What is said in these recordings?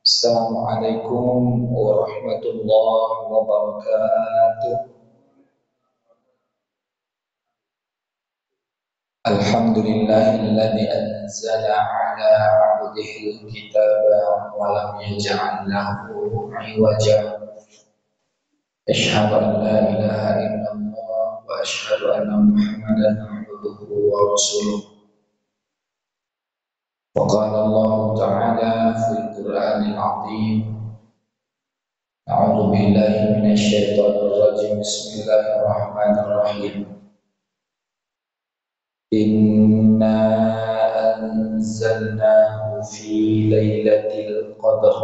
Assalamualaikum warahmatullahi wabarakatuh. Alhamdulillahilladzi anzala ala 'abdihi al-kitaba wa lam yaj'al lahu 'iwaja. Asyhadu an la ilaha illallah wa asyhadu anna Muhammadan 'abduhu wa rasuluh. Wa qala Allah ta'ala fil Qur'anil 'azim. A'udzu billahi minasy syaithanir rajim. Bismillahirrahmanirrahim. Inna anzalnahu fi lailatul qadr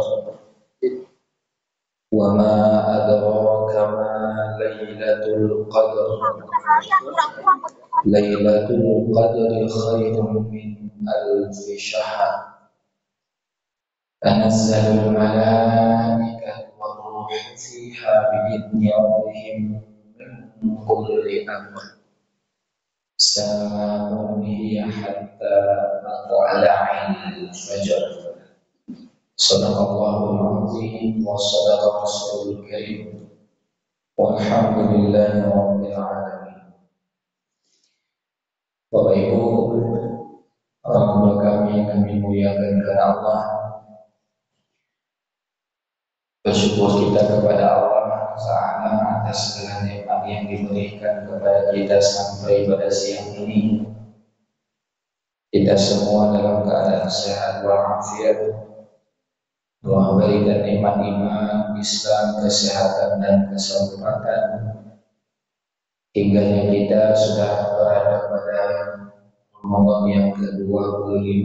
wa ma adraka ma lailatul qadr lailatul qadri khairun min alfi syahr tanazzalul malaikatu war-ruhu fiha bi'idzni rabbihim min kulli amr salamun hiya hatta matla'il fajr. Shadaqallahul azim wa shadaqa rasulul karim. Walhamdulillahi rabbil alamin. Bapak Ibu, orang tua kami yang kami muliakan karena Allah, bersyukur kita kepada Allah Ta'ala atas segala nikmat yang diberikan kepada kita sampai pada siang ini. Kita semua dalam keadaan sehat walafiat. Allah berikan nikmat iman, Islam, kesehatan dan kesempatan hingga kita sudah berada pada Ramadan yang ke-25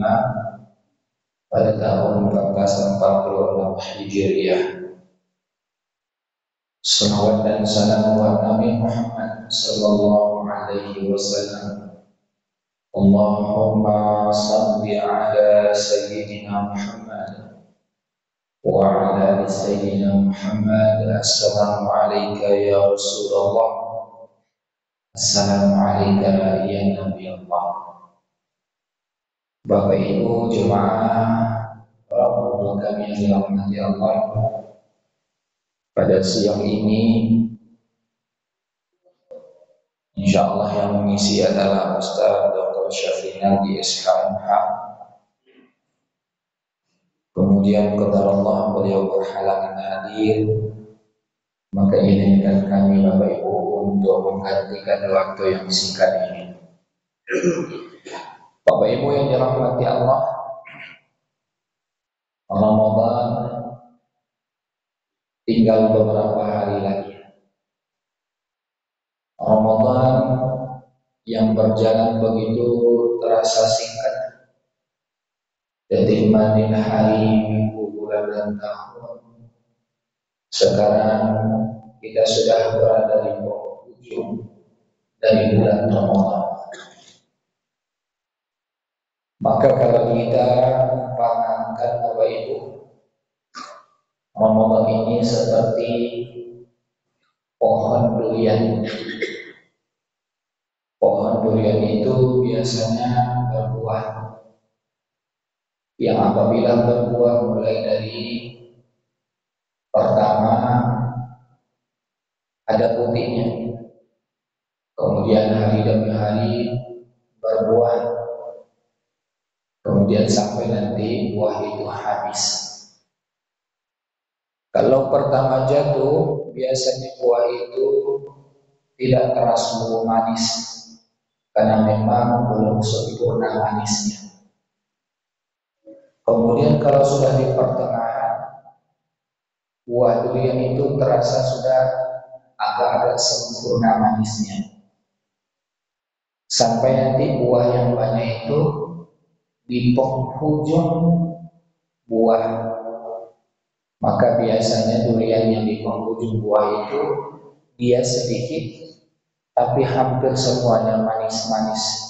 pada tahun 1446 Hijriah. Salawat dan salam buat Nabi Muhammad sallallahu alaihi wasallam. Allahumma salli ala sayyidina Muhammad wa ala ali sayyidina Muhammad. Assalamu alayka ya Rasulullah. Assalamu alayka ya Nabi Allah. Bapak Ibu jemaah orang kami yang dirahmati Allah, pada siang ini insyaallah yang mengisi adalah Ustaz Dr. Syafina di SHMH. Kemudian qadarullah beliau berhalangan hadir, maka izinkan kami Bapak Ibu untuk menggantikan waktu yang singkat ini. Bapak Ibu yang dirahmati Allah, Ramadan tinggal beberapa hari lagi. Ramadan yang berjalan begitu terasa singkat. Detik-detik hari, minggu, bulan dan tahun. Sekarang kita sudah berada di ujung dari bulan Ramadan. Maka kalau kita panangkan Bapak Ibu, Ramadan ini seperti pohon durian. Pohon durian itu biasanya berbuah, yang apabila berbuah mulai dari pertama ada putihnya, kemudian hari demi hari berbuah, kemudian sampai nanti buah itu habis. Kalau pertama jatuh, biasanya buah itu tidak terasa manis, karena memang belum sempurna manisnya. Kemudian kalau sudah di pertengahan, buah durian itu terasa sudah agak-agak sempurna manisnya. Sampai nanti buah yang banyak itu di penghujung buah. Maka biasanya durian yang di penghujung buah itu dia sedikit, tapi hampir semuanya manis-manis.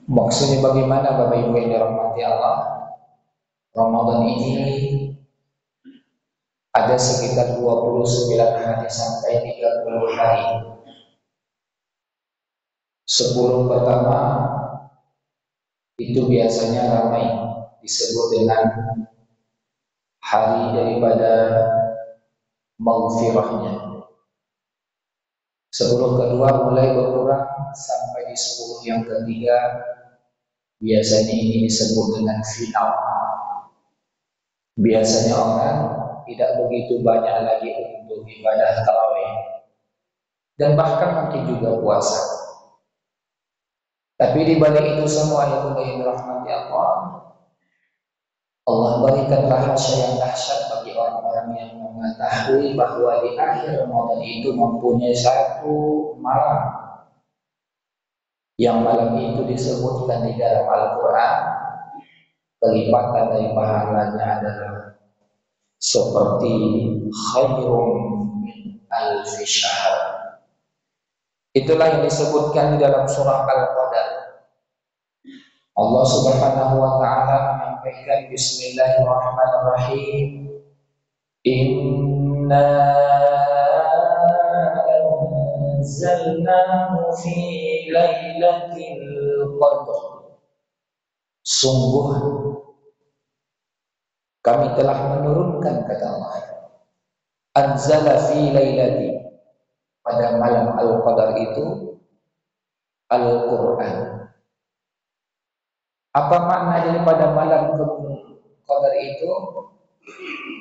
Maksudnya bagaimana Bapak Ibu yang dirahmati Allah? Ramadan ini ada sekitar 29 hari sampai 30 hari. 10 pertama itu biasanya ramai. disebut dengan hari daripada maghfirahnya. 10 kedua mulai berkurang sampai di 10 yang ketiga, biasanya ini disebut dengan final. Biasanya orang tidak begitu banyak lagi untuk ibadah tarawih dan bahkan mungkin juga puasa. Tapi di balik itu semua yang dirahmati Allah, Allah berikan rahasia yang dahsyat bagi orang-orang yang mengetahui bahwa di akhir Ramadan itu mempunyai satu malam, yang malam itu disebutkan di dalam Al-Quran, kelipatan dari pahalanya adalah seperti khairum min alfi syahr. Itulah yang disebutkan di dalam surah Al-Qadar. Allah Subhanahu wa taala menyampaikan bismillahirrahmanirrahim. Inna anzalnahu fi lailatul qadr. Sungguh kami telah menurunkan, kata Allah, anzala fi lailati, pada malam Al-Qadar itu Al-Quran. Apa makna daripada malam Qadar itu?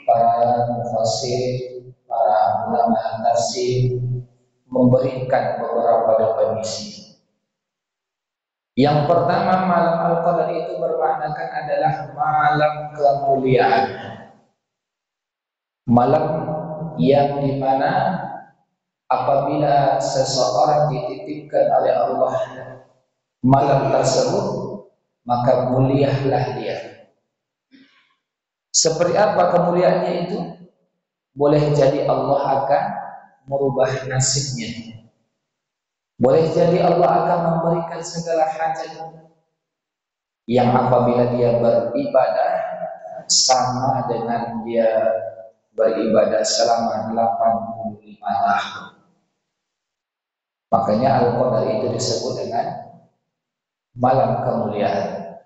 Para mufassir, para ulama tafsir memberikan beberapa definisi. Yang pertama, malam Al-Qadar itu bermaknakan adalah malam kemuliaan. Malam yang dimana apabila seseorang dititipkan oleh Allah malam tersebut, maka mulialah dia. Seperti apa kemuliaannya itu? Boleh jadi Allah akan merubah nasibnya. Boleh jadi Allah akan memberikan segala hajat yang apabila dia beribadah sama dengan dia beribadah selama 85 tahun. Makanya Al-Qadar itu disebut dengan malam kemuliaan.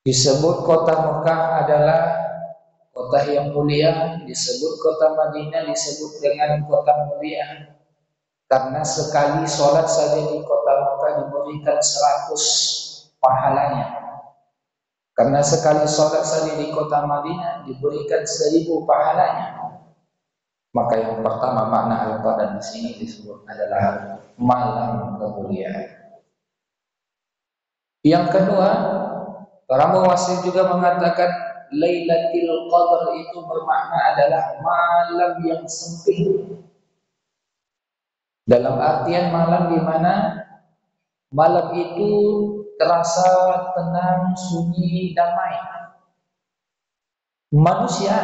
Disebut kota Mekah adalah kota yang mulia, disebut kota Madinah disebut dengan kota mulia, karena sekali sholat saja di kota Mekah diberikan 100 pahalanya. Karena sekali sholat saja di kota Madinah diberikan 1000 pahalanya. Maka yang pertama makna Al-Qadar di sini disebut adalah malam kemuliaan. Yang kedua, para mufassir juga mengatakan Lailatul Qadar itu bermakna adalah malam yang sempit. Dalam artian malam di mana malam itu terasa tenang, sunyi, damai. Manusia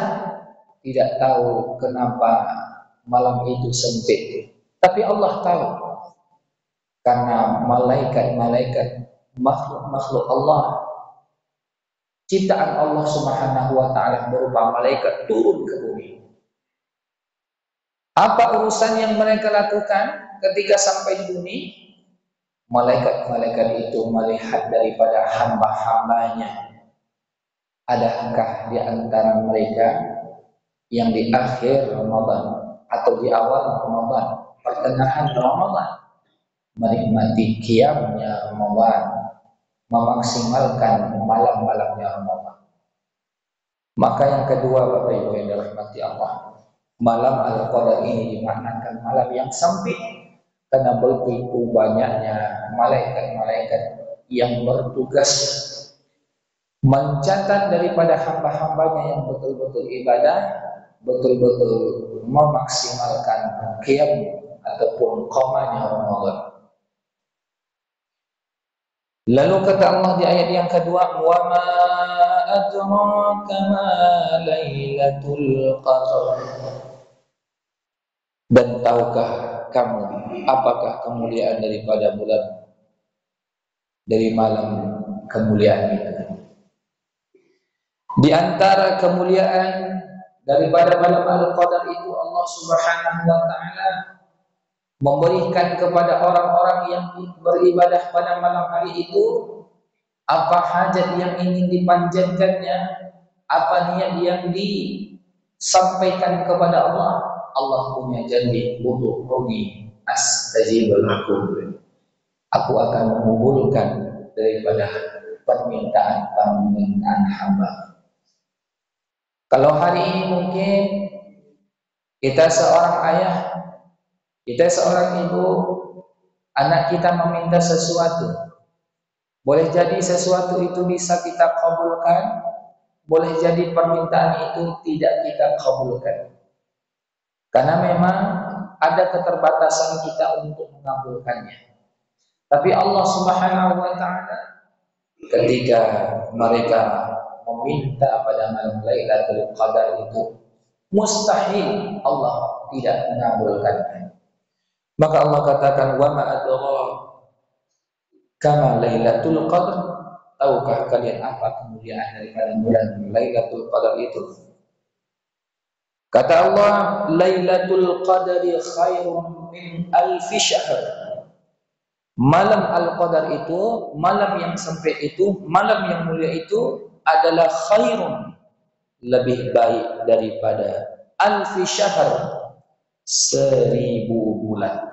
tidak tahu kenapa malam itu sempit, tapi Allah tahu. Karena malaikat-malaikat, makhluk-makhluk Allah, ciptaan Allah Subhanahu wa taala berupa malaikat turun ke bumi. Apa urusan yang mereka lakukan ketika sampai di bumi? Malaikat-malaikat itu melihat daripada hamba-hambanya. Adakah di antara mereka yang di akhir Ramadan atau di awal Ramadan, pertengahan Ramadan, menikmati qiyamnya Ramadan, memaksimalkan malam-malamnya Ramadan. Maka yang kedua, Bapak Ibu yang dirahmati Allah, malam Al-Qadar ini dimaknakan malam yang sempit, karena begitu banyaknya malaikat-malaikat yang bertugas mencatat daripada hamba-hambanya yang betul-betul ibadah, betul-betul memaksimalkan qiyam ataupun qamanya Ramadan. Lalu kata Allah di ayat yang kedua, wa ma adraka ma lailatul qadar. Dan tahukah kamu apakah kemuliaan daripada bulan, dari malam kemuliaan itu? Di antara kemuliaan daripada malam Al-Qadar itu, Allah Subhanahu wa taala memberikan kepada orang-orang yang beribadah pada malam hari itu apa hajat yang ingin dipanjatkannya, apa niat yang disampaikan kepada Allah. Allah punya janji, ud'uuni astajib lakum. Aku akan mengabulkan daripada permintaan hamba. Kalau hari ini mungkin kita seorang ayah, kita seorang ibu, anak kita meminta sesuatu. Boleh jadi sesuatu itu bisa kita kabulkan, boleh jadi permintaan itu tidak kita kabulkan. Karena memang ada keterbatasan kita untuk mengabulkannya. Tapi Allah Subhanahu wa taala ketika mereka meminta pada malam Lailatul Qadar itu, mustahil Allah tidak mengabulkannya. Maka Allah katakan, wa ma adraka kama Lailatul Qadar. Tahukah kalian apa kemuliaan daripada bulan Lailatul Qadar itu? Kata Allah, Lailatul Qadari khairun min alfi syahr. Malam Al-Qadar itu, malam yang sempit itu, malam yang mulia itu adalah khairun, lebih baik daripada alfi syahr, 1000 bulan.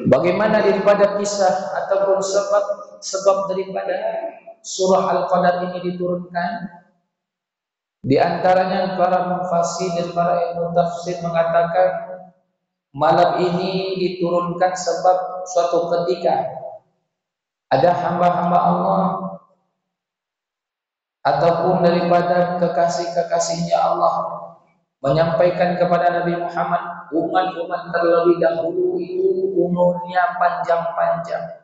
Bagaimana daripada kisah ataupun sebab daripada surah Al-Qadar ini diturunkan? Di antaranya para mufassir dan para ilmu tafsir mengatakan malam ini diturunkan sebab suatu ketika ada hamba-hamba Allah ataupun daripada kekasih-kekasihnya Allah menyampaikan kepada Nabi Muhammad, umat-umat terlebih dahulu itu umurnya panjang-panjang.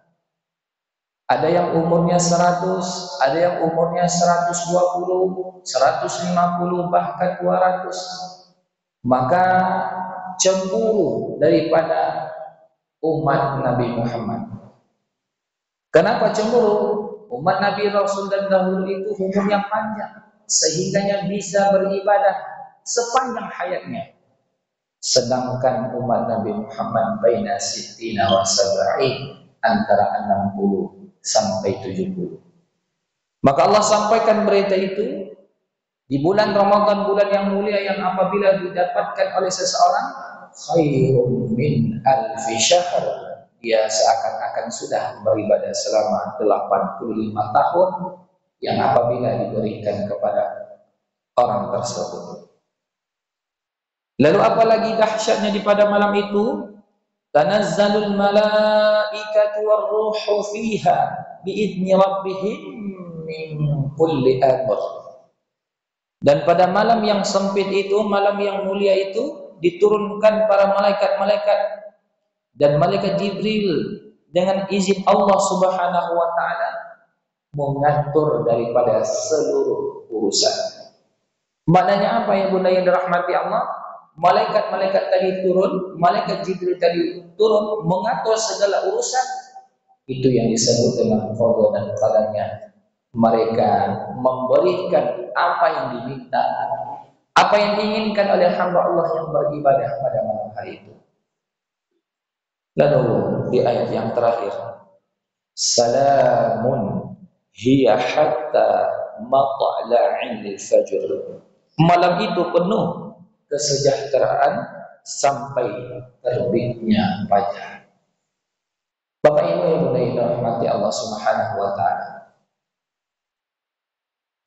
Ada yang umurnya 100, ada yang umurnya 120, 150, bahkan 200. Maka cemburu daripada umat Nabi Muhammad. Kenapa cemburu? Umat Nabi Rasul dan dahulu itu umurnya panjang, sehingganya bisa beribadah sepanjang hayatnya. Sedangkan umat Nabi Muhammad baina sittina wa sab'in, antara 60 sampai 70. Maka Allah sampaikan berita itu di bulan Ramadan, bulan yang mulia yang apabila didapatkan oleh seseorang khairun min alfi syahr, dia seakan-akan sudah beribadah selama 85 tahun yang apabila diberikan kepada orang tersebut. Lalu apalagi dahsyatnya di pada malam itu, tanazzalul malaikatu warruhu fiha biidzni rabbihim min kulli amr. Dan pada malam yang sempit itu, malam yang mulia itu, diturunkan para malaikat-malaikat dan malaikat Jibril dengan izin Allah Subhanahu wa taala mengatur daripada seluruh urusan. Maknanya apa ya Bunda yang dirahmati Allah? Malaikat-malaikat tadi turun, malaikat Jibril tadi turun mengatur segala urusan. Itu yang disebut dengan qada dan qadarnya. Mereka memberikan apa yang diminta, apa yang diinginkan oleh hamba Allah yang beribadah pada malam hari itu. Lalu di ayat yang terakhir, salamun hiya hatta matla'il fajr. Malam itu penuh kesejahteraan sampai terbitnya fajar. Bapak Ibu yang dirahmati Allah Subhanahu wa taala.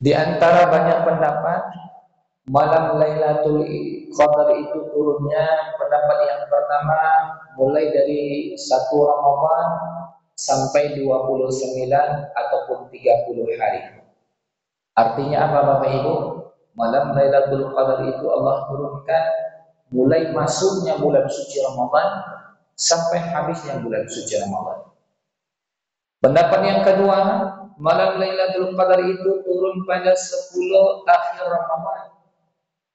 Di antara banyak pendapat, malam Lailatul Qadar itu turunnya, pendapat yang pertama mulai dari 1 Ramadan sampai 29 ataupun 30 hari. Artinya apa Bapak Ibu? Malam Lailatul Qadar itu Allah turunkan mulai masuknya bulan suci Ramadan sampai habisnya bulan suci Ramadan. Pendapat yang kedua, malam Lailatul Qadar itu turun pada 10 akhir Ramadan.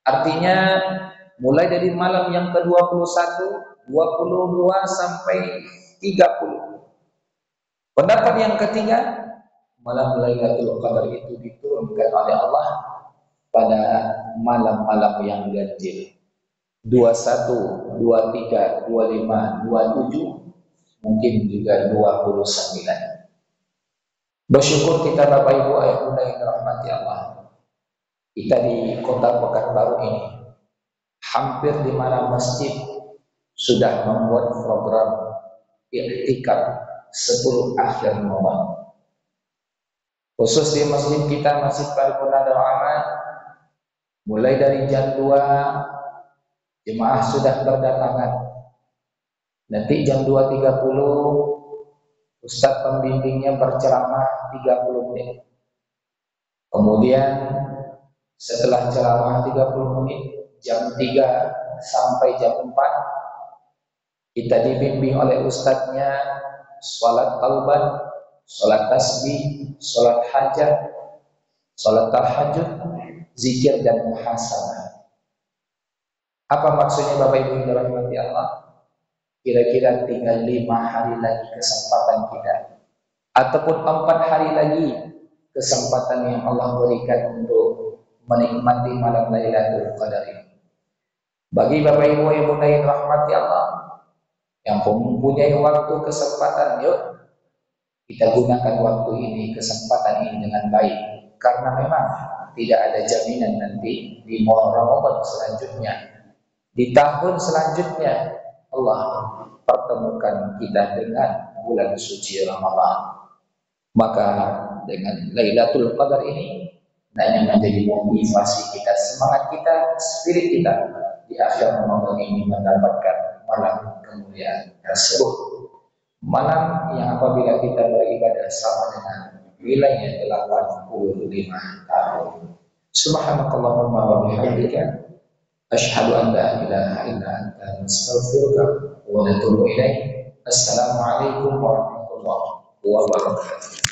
Artinya mulai dari malam yang ke-21, 22 sampai 30. Pendapat yang ketiga, malam Lailatul Qadar itu diturunkan oleh Allah pada malam-malam yang ganjil. 21, 23, 25, 27, mungkin juga 29. Bersyukur kita Bapak Ibu ayah bunda yang dirahmati Allah. Kita di kota Pekanbaru ini, hampir di mana masjid sudah membuat program i'tikaf 10 akhir Ramadan. Khusus di masjid kita, Masjid Paripurna Darul Aman, mulai dari jam 2 jemaah sudah berdatangan. Nanti jam 2.30 Ustadz pembimbingnya berceramah 30 menit. Kemudian setelah ceramah 30 menit, jam 3 sampai jam 4 kita dibimbing oleh ustadznya sholat taubat, sholat tasbih, sholat hajat, sholat tahajud, zikir dan muhasabah. Apa maksudnya Bapak Ibu yang dirahmati Allah? Kira-kira tinggal 5 hari lagi kesempatan kita, ataupun 4 hari lagi kesempatan yang Allah berikan untuk menikmati malam Lailatul Qadar ini. Bagi Bapak Ibu yang bunda yang rahmati Allah, yang mempunyai waktu kesempatan, yuk kita gunakan waktu ini, kesempatan ini dengan baik, karena memang tidak ada jaminan nanti di Ramadan selanjutnya, di tahun selanjutnya Allah pertemukan kita dengan bulan suci Ramadan. Maka dengan Lailatul Qadar ini hanya menjadi motivasi kita, semangat kita, spirit kita di akhir Ramadan ini mendapatkan malam kemuliaan tersebut. Malam yang apabila kita beribadah sama dengan wilayahnya 85 tahun. Subhanakallahumma wa bihamdika asyhadu an la ilaha illa anta astaghfiruka wa atubu ilaik. Assalamualaikum warahmatullahi wabarakatuh.